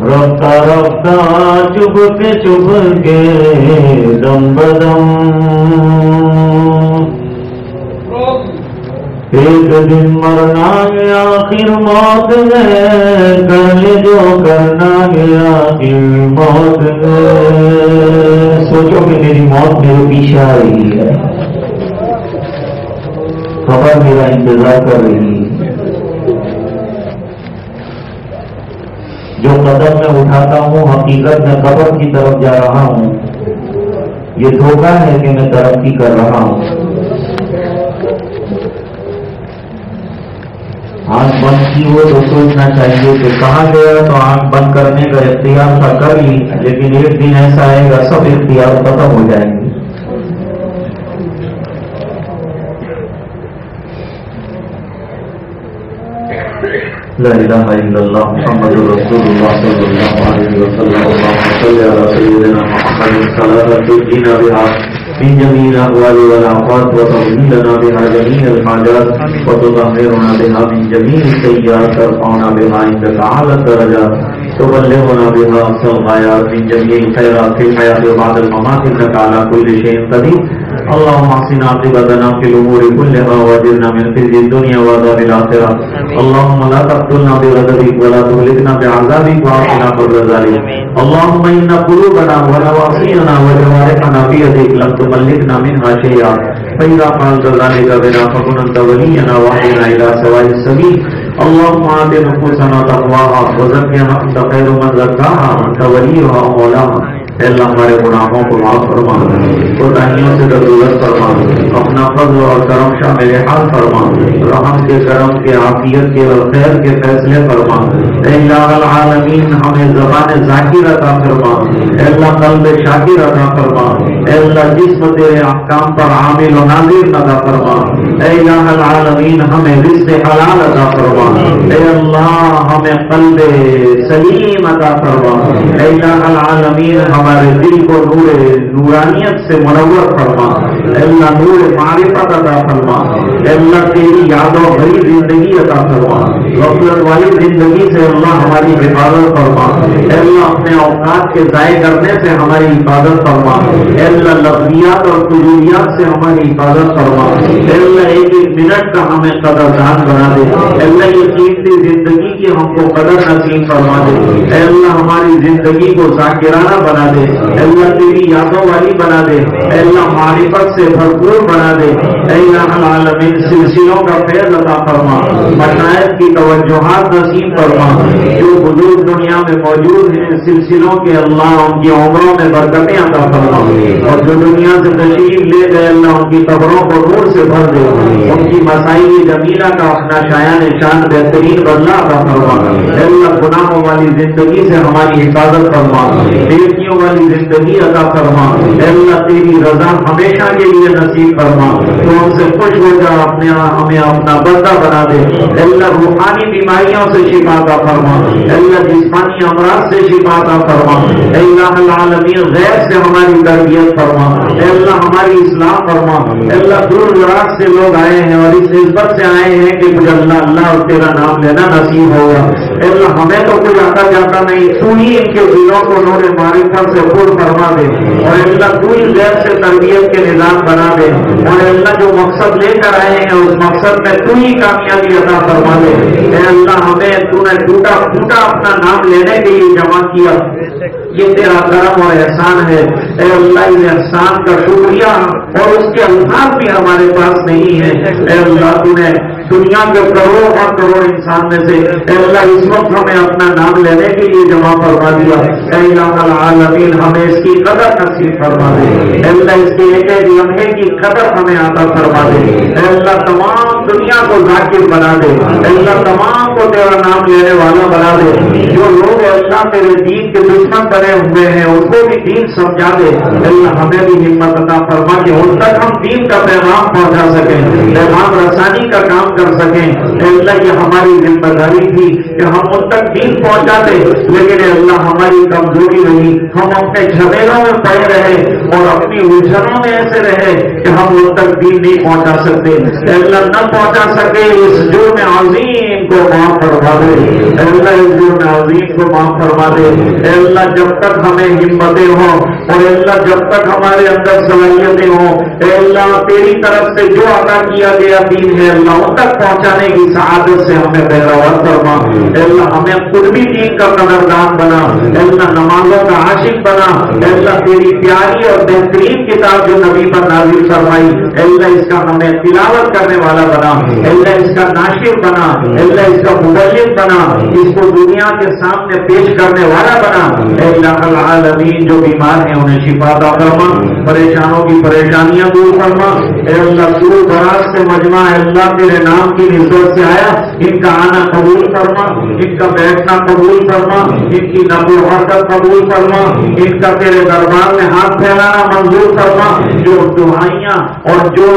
رفتہ رفتہ چپ کے دم بدم. ایک دن مرنا ہے آخر موت ہے، کر لے جو کرنا ہے آخر موت ہے. سوچو کہ میری موت میرے پیچھے آ رہی ہے، خبر میرا انتظار کر رہی ہے. جو قدم میں اٹھاتا ہوں حقیقت میں قبر کی طرف جا رہا ہوں. یہ دھوکہ ہے کہ میں ترقی کر رہا ہوں. آنکھ بند کی ہو تو سوچنا چاہیے کہ کہاں گیا تو آنکھ بند کرنے کا اختیار تھا کر لی، لیکن ایک دن ایسا آئے گا سب اختیار ختم ہو جائیں گے. لا الہ الا اللہ محمد رسول اللہ صلی اللہ علیہ وسلم. اللهم صل على سيدنا محمد صلاة تنجينا بها من جميع الأهوال والآفات وتغفر بها جميع الحاجات وتطهرنا بها من جميع السيئات ترفعنا بها عندك أعلى الدرجات تبلغنا بها أقصى الغايات من جميع الخيرات في الحياة وبعد الممات إنك على كل شيء قدير. اللهم احسن عاقبتنا في الأمور كلها واجرنا من خزي الدنيا وعذاب الآخرة. اللهم لا تقتلنا بغضبك ولا تهلكنا بعذابك وعافنا شر ذلك. اللهم إن قلوبنا ونواصينا وجوارحنا في يديك لم تملكنا منها شيئا، فإذا فعلت ذلك بنا فكن أنت ولينا واهدنا إلى سواء السبيل. اللهم آت نفوسنا تقواها وزكها أنت خير من زكاها أنت وليها ومولاها. اے اللہ ہمارے گناہوں کو معاف فرما، کوتاہیوں سے درگزر فرما، اپنا فضل اور کرم شامل حال فرما، رحم کے کرم کے عافیت کے اور خیر کے فیصلے فرما. اے الہ العالمین ہمیں زبان ذاکر عطا فرما، اے اللہ قلب شاکر عطا فرما، اے اللہ جسم تیرے احکام پر عامل و ناظر عطا فرما. اے الہ العالمین ہمیں رزق حلال عطا فرما. اے اللہ ہمیں قلب سلیم عطا فرما. اے الہ العالمین ہمارے دل کو نورانیت سے منور فرما. اے اللہ نور معرفت عطا فرما. اے اللہ تیری یادوں بھری زندگی عطا فرما. غفلت والی زندگی سے اللہ ہماری حفاظت فرما. اے اللہ اپنے اوقات کے ضائع کرنے سے ہماری حفاظت فرما. اے اللہ لفظیات اور فضولیات سے ہماری حفاظت فرما. اے اللہ ایک ایک منٹ کا ہمیں قدردان بنا دے. اے اللہ یہ قیمتی زندگی کی ہم کو قدر نصیب فرما دے. اے اللہ ہماری زندگی کو ذاکرانہ بنا دے. اے اللہ تیری یادوں والی بنا دے. اے اللہ معرفت سے بھرپور بنا دے. اے الہ العالمین سلسلوں کا فیض عطا فرما. مشائخ کی توجہات نصیب فرما. جو بزرگ دنیا میں موجود ہیں سلسلوں کے اللہ ان کی عمروں میں برکتیں عطا فرما. اور جو دنیا سے تشریف لے گئے اللہ ان کی قبروں کو نور سے بھر دے. ان کی مسائل جمیلہ کا اپنا شایان شان بہترین بدلہ عطا فرما. اے اللہ گناہوں والی زندگی سے ہماری حفاظت فرما. بیٹیوں والی زندگی عطا فرما. اے اللہ تیری رضا ہمیشہ کے لیے نصیب فرما. تو ہم سے خوش ہو جا، ہمیں اپنا بندہ بنا دے. اے اللہ روحانی بیماریوں سے شفا عطا فرما. اے اللہ جسمانی امراض سے شفا عطا فرما. اے الہ العالمین غیر سے ہماری تربیت فرما. اے اللہ ہماری اصلاح فرما. اے اللہ دور دراز سے لوگ آئے ہیں اور اس نسبت سے آئے ہیں کہ مجھے اللہ اور تیرا نام لینا نصیب ہوگا. اے اللہ ہمیں تو کوئی آتا جاتا نہیں، تو ہی ان کے دلوں کو نور معرفت سے پر فرما دے. اور اللہ تو ہی غیر سے تربیت کے نظام بنا دے. اور اللہ جو مقصد لے کر آئے ہیں اس مقصد میں تو ہی کامیابی عطا فرما دے. اے اللہ ہمیں تو نے ٹوٹا پھوٹا اپنا نام لینے کے لیے جمع کیا، یہ تیرا کرم اور احسان ہے. اے اللہ اس احسان کا شکریہ اور اس کے الفاظ بھی ہمارے پاس نہیں ہے. اے اللہ تو نے دنیا کے کروڑوں کروڑ انسان میں سے اے اللہ اس وقت ہمیں اپنا نام لینے کے لیے جمع فرما دیا، اے الہ العالمین ہمیں اس کی قدر نصیب فرما دے، اے اللہ اس کے ایک ایک لمحے کی قدر ہمیں عطا فرما دے، اے اللہ تمام دنیا کو ذاکر بنا دے، اے اللہ تمام کو تیرا نام لینے والا بنا دے، جو لوگ اے اللہ تیرے دین کے دشمن بنے ہوئے ہیں ان کو بھی دین سمجھا دے، اے اللہ ہمیں بھی ہمت عطا فرما کہ ان تک ہم دین کا پیغام پہنچا سکیں، پیغام رسانی کا کام کر سکیں، اے اللہ یہ ہماری ذمہ داری تھی کہ ہم ان تک دین پہنچاتے، لیکن اے اللہ ہماری کمزوری رہی، ہم اپنے جھمیلوں میں پڑے رہے اور اپنی الجھنوں میں ایسے رہے کہ ہم ان تک دین نہیں پہنچا سکتے، اے اللہ نہ پہنچا سکے اس جرم عظیم کو معاف فرما دے، اے اللہ اس جرم عظیم کو معاف فرما دے، اے اللہ جب تک ہمیں ہمتیں ہوں اور اے اللہ جب تک ہمارے اندر صلاحیتیں ہوں، اے اللہ تیری طرف سے جو عطا کیا گیا دین ہے اللہ ان تک پہنچانے کی سعادت سے ہمیں بہراور فرما، اے اللہ ہمیں خود بھی دین کا قدردان بنا، اے اللہ نمازوں کا عاشق بنا، اے اللہ تیری پیاری اور بہترین کتاب جو نبی پر نازل فرمائی اے اللہ اس کا ہمیں تلاوت کرنے والا بنا، اے اللہ اس کا ناشر بنا، اے اللہ اس کا مبلغ بنا، اس کو دنیا کے سامنے پیش کرنے والا بنا، اے اللہ العالمین جو بیمار ہیں انہیں شفا عطا فرما، پریشانوں کی پریشانیاں دور فرما، اے اللہ دور دراز سے مجمع اے اللہ تیرے نام کی نسبت سے آیا ان کا آنا قبول فرما، ان کا بیٹھنا قبول فرما، ان کی نقل و حرکت قبول فرما، ان کا تیرے دربار میں ہاتھ پھیلانا منظور فرما، جو دعائیاں اور جو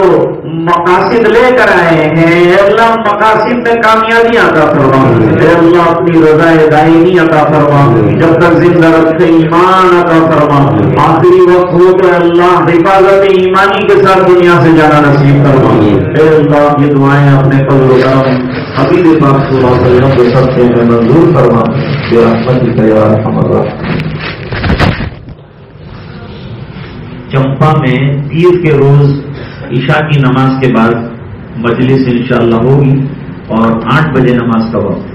مقاصد لے کر آئے ہیں اے اللہ مقاصد میں کامیابی عطا فرما، اے اللہ اپنی رضا دائمی عطا فرما، جب تک زندہ رکھے ایمان عطا فرما، آخری وقت ہو تو اللہ حفاظت ایمانی کے ساتھ دنیا سے جانا نصیب فرما، اے اللہ یہ دعائیں اپنے فضل و کرم حبیب پاک صلی اللہ علیہ وسلم کے صدقے میں منظور فرما، برحمتک یا ارحم الراحمین۔ چمپا میں پیر کے روز عشاء کی نماز کے بعد مجلس انشاءاللہ ہوگی اور 8 بجے نماز کا وقت